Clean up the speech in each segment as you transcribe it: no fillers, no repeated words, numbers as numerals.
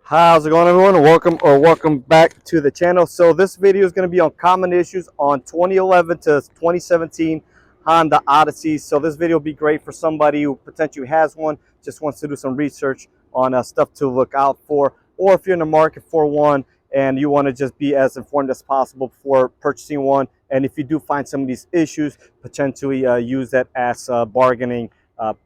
How's it going, everyone? Welcome back to the channel. So this video is going to be on common issues on 2011 to 2017 Honda Odyssey. So this video will be great for somebody who potentially has one, just wants to do some research on stuff to look out for, or if you're in the market for one and you want to just be as informed as possible before purchasing one. And if you do find some of these issues, potentially use that as bargaining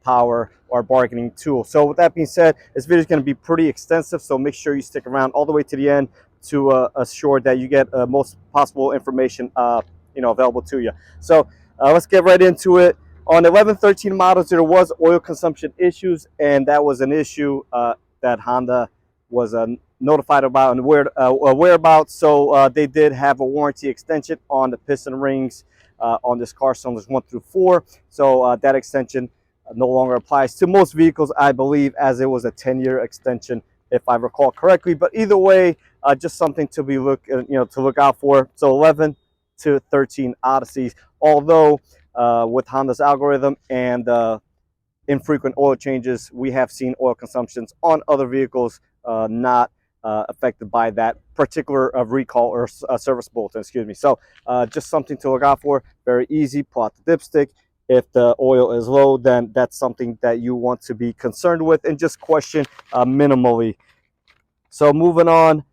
power or bargaining tool. So with that being said, this video is going to be pretty extensive, so make sure you stick around all the way to the end to assure that you get most possible information available to you. So let's get right into it. On 1113 models, there was oil consumption issues, and that was an issue that Honda was notified about and aware about. So they did have a warranty extension on the piston rings on this car, cylinders 1 through 4. So that extension no longer applies to most vehicles, I believe, as it was a 10-year extension, if I recall correctly. But either way, just something to be look out for. So 11 to 13 Odysseys, although with Honda's algorithm and infrequent oil changes, we have seen oil consumptions on other vehicles not affected by that particular recall or service bulletin, excuse me. So just something to look out for. Very easy. Pull out the dipstick. If the oil is low, then that's something that you want to be concerned with and just question minimally. So moving on,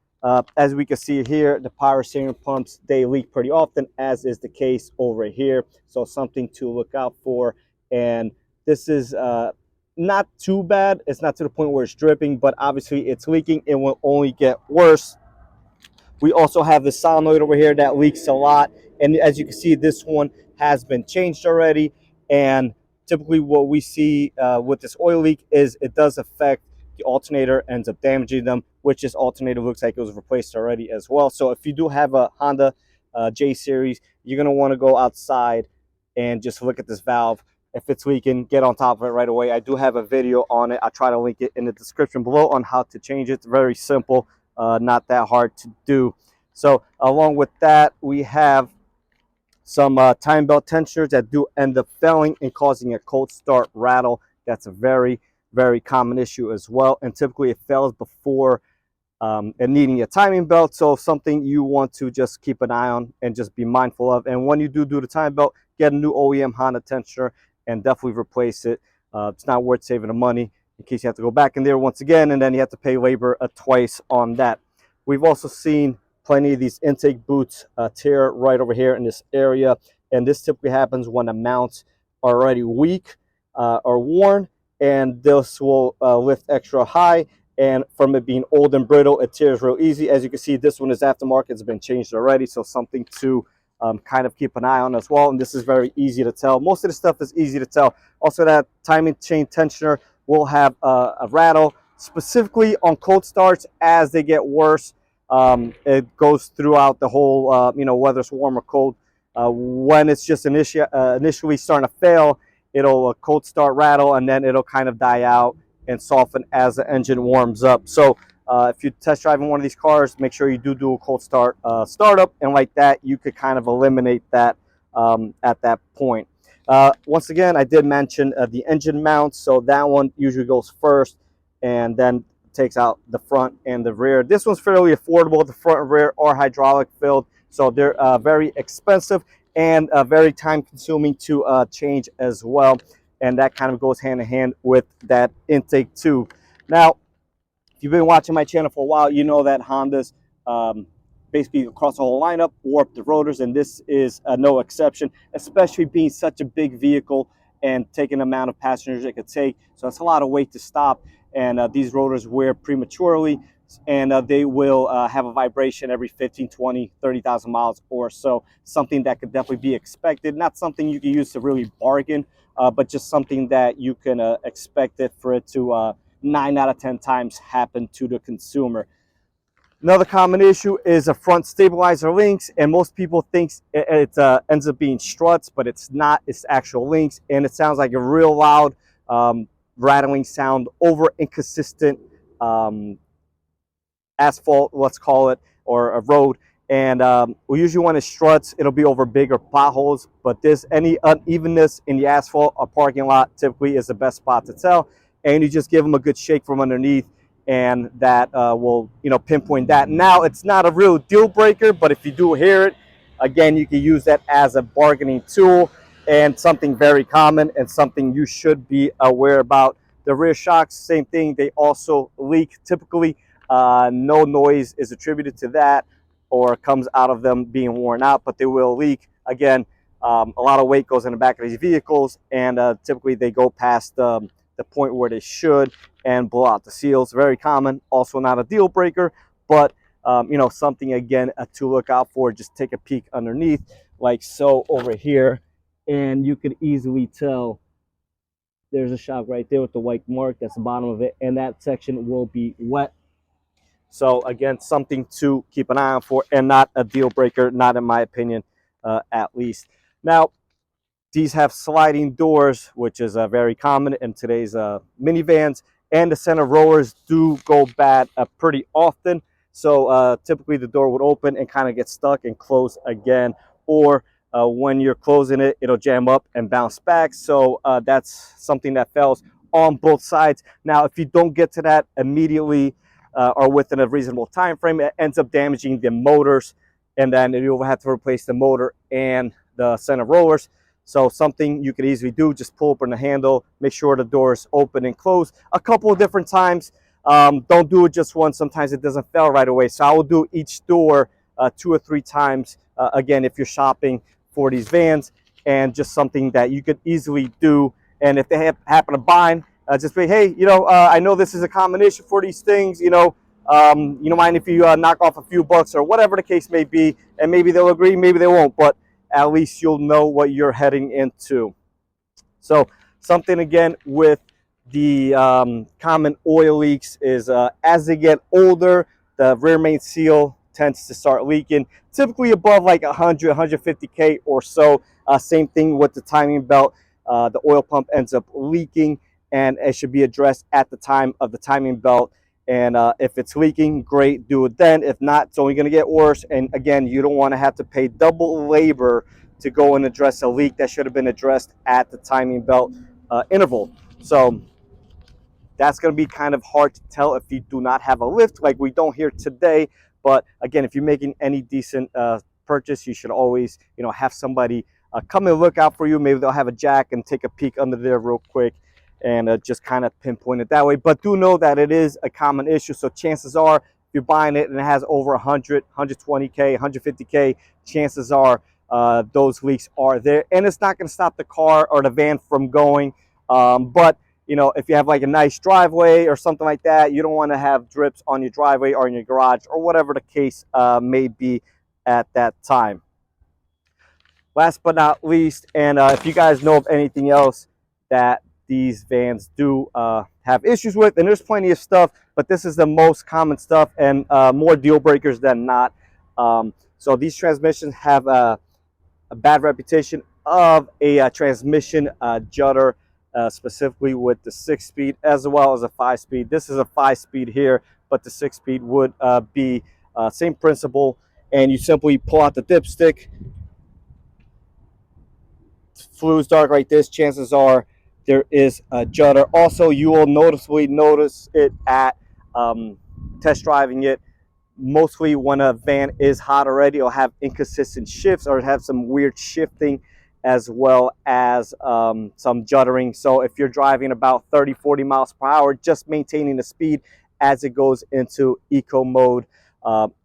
as we can see here, the power steering pumps, they leak pretty often, as is the case over here. So something to look out for. And this is not too bad. It's not to the point where it's dripping, but obviously it's leaking. It will only get worse. We also have the solenoid over here that leaks a lot. And as you can see, this one has been changed already. And typically what we see with this oil leak is it does affect the alternator, ends up damaging them, which this alternator looks like it was replaced already as well. So if you do have a Honda J series, you're going to want to go outside and just look at this valve. If it's leaking, get on top of it right away. I do have a video on it. I'll try to link it in the description below on how to change it. It's very simple, not that hard to do. So along with that, we have some time belt tensioners that do end up failing and causing a cold start rattle. That's a very, very common issue as well. And typically it fails before and needing a timing belt. So something you want to just keep an eye on and just be mindful of. And when you do the time belt, get a new OEM Honda tensioner and definitely replace it. It's not worth saving the money in case you have to go back in there once again, and then you have to pay labor twice on that. We've also seen plenty of these intake boots tear right over here in this area, and this typically happens when the mounts are already weak or worn, and this will lift extra high, and from it being old and brittle, it tears real easy. As you can see, this one is aftermarket. It's been changed already, so something to kind of keep an eye on as well. And this is very easy to tell. Most of the stuff is easy to tell. Also, that timing chain tensioner will have a rattle, specifically on cold starts. As they get worse, it goes throughout the whole, whether it's warm or cold. When it's just initially starting to fail, it'll cold start rattle, and then it'll kind of die out and soften as the engine warms up. So if you're test driving one of these cars, make sure you do a cold start startup, and like that, you could kind of eliminate that at that point. Once again, I did mention the engine mounts, so that one usually goes first, and then takes out the front and the rear. This one's fairly affordable. The front and rear are hydraulic filled, so they're very expensive and very time consuming to change as well, and that kind of goes hand in hand with that intake tube. Now, if you've been watching my channel for a while, you know that Honda's basically across the whole lineup warp the rotors, and this is no exception, especially being such a big vehicle and taking the amount of passengers it could take. So that's a lot of weight to stop, and these rotors wear prematurely, and they will have a vibration every 15, 20, 30,000 miles or so. Something that could definitely be expected. Not something you can use to really bargain, but just something that you can expect it for it to 9 out of 10 times happen to the consumer. Another common issue is a front stabilizer links, and most people think it ends up being struts, but it's not. It's actual links, and it sounds like a real loud rattling sound over inconsistent asphalt, let's call it, or a road. And we usually when it struts, it'll be over bigger potholes, but there's any unevenness in the asphalt or parking lot typically is the best spot to tell. And you just give them a good shake from underneath, and that will, you know, pinpoint that. Now, it's not a real deal breaker, but if you do hear it, again, you can use that as a bargaining tool, and something very common and something you should be aware about. The rear shocks, same thing, they also leak. Typically, no noise is attributed to that or comes out of them being worn out, but they will leak. Again, a lot of weight goes in the back of these vehicles, and typically they go past the point where they should and blow out the seals. Very common, also not a deal breaker, but you know, something again to look out for. Just take a peek underneath, like so over here, and you could easily tell there's a shock right there with the white mark. That's the bottom of it, and that section will be wet. So again, something to keep an eye on for, and not a deal breaker, not in my opinion, at least. Now, these have sliding doors, which is very common in today's minivans, and the center rollers do go bad pretty often. So typically the door would open and kind of get stuck and close again, or when you're closing it, it'll jam up and bounce back. So that's something that fails on both sides. Now, if you don't get to that immediately or within a reasonable time frame, it ends up damaging the motors, and then you'll have to replace the motor and the center rollers. So something you could easily do, just pull open the handle, make sure the door is open and closed a couple of different times. Don't do it just once. Sometimes it doesn't fail right away. So I will do each door 2 or 3 times, again, if you're shopping for these vans, and just something that you could easily do. And if they happen to bind, just say, hey, you know, I know this is a common issue for these things, you know, mind if you knock off a few bucks or whatever the case may be, and maybe they'll agree, maybe they won't, but at least you'll know what you're heading into. So something again with the common oil leaks is as they get older, the rear main seal tends to start leaking, typically above like 100, 150K or so. Same thing with the timing belt. The oil pump ends up leaking, and it should be addressed at the time of the timing belt. And if it's leaking, great, do it then. If not, it's only going to get worse. And again, you don't want to have to pay double labor to go and address a leak that should have been addressed at the timing belt interval. So that's going to be kind of hard to tell if you do not have a lift, like we don't here today. But again, if you're making any decent purchase, you should always, you know, have somebody come and look out for you. Maybe they'll have a jack and take a peek under there real quick, and just kind of pinpoint it that way. But do know that it is a common issue. So chances are, if you're buying it and it has over 100, 120K, 150K, chances are those leaks are there. And it's not going to stop the car or the van from going. But, you know, if you have like a nice driveway or something like that, you don't want to have drips on your driveway or in your garage or whatever the case may be at that time. Last but not least, and if you guys know of anything else that these vans do have issues with, and there's plenty of stuff, but this is the most common stuff and more deal breakers than not. So these transmissions have a bad reputation of a transmission judder, specifically with the 6-speed as well as a 5-speed. This is a 5-speed here, but the 6-speed would be same principle, and you simply pull out the dipstick. Fluid's dark like this, chances are there is a judder. Also, you will noticeably notice it at test driving it. Mostly when a van is hot already, it'll have inconsistent shifts or have some weird shifting, as well as some juddering. So if you're driving about 30, 40 miles per hour, just maintaining the speed, as it goes into eco mode,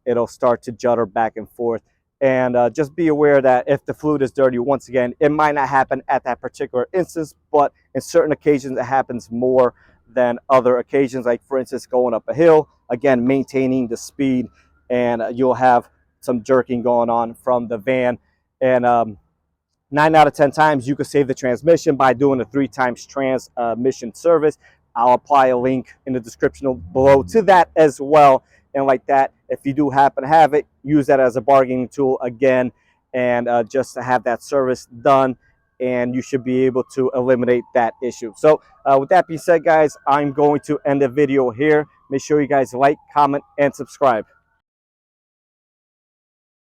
it'll start to judder back and forth. And just be aware that if the fluid is dirty, once again, it might not happen at that particular instance, but in certain occasions it happens more than other occasions. Like for instance, going up a hill, again, maintaining the speed, and you'll have some jerking going on from the van. And 9 out of 10 times you could save the transmission by doing a 3 times transmission service. I'll apply a link in the description below to that as well. And like that, if you do happen to have it, use that as a bargaining tool again, and just to have that service done, and you should be able to eliminate that issue. So with that being said, guys, I'm going to end the video here. Make sure you guys like, comment, and subscribe.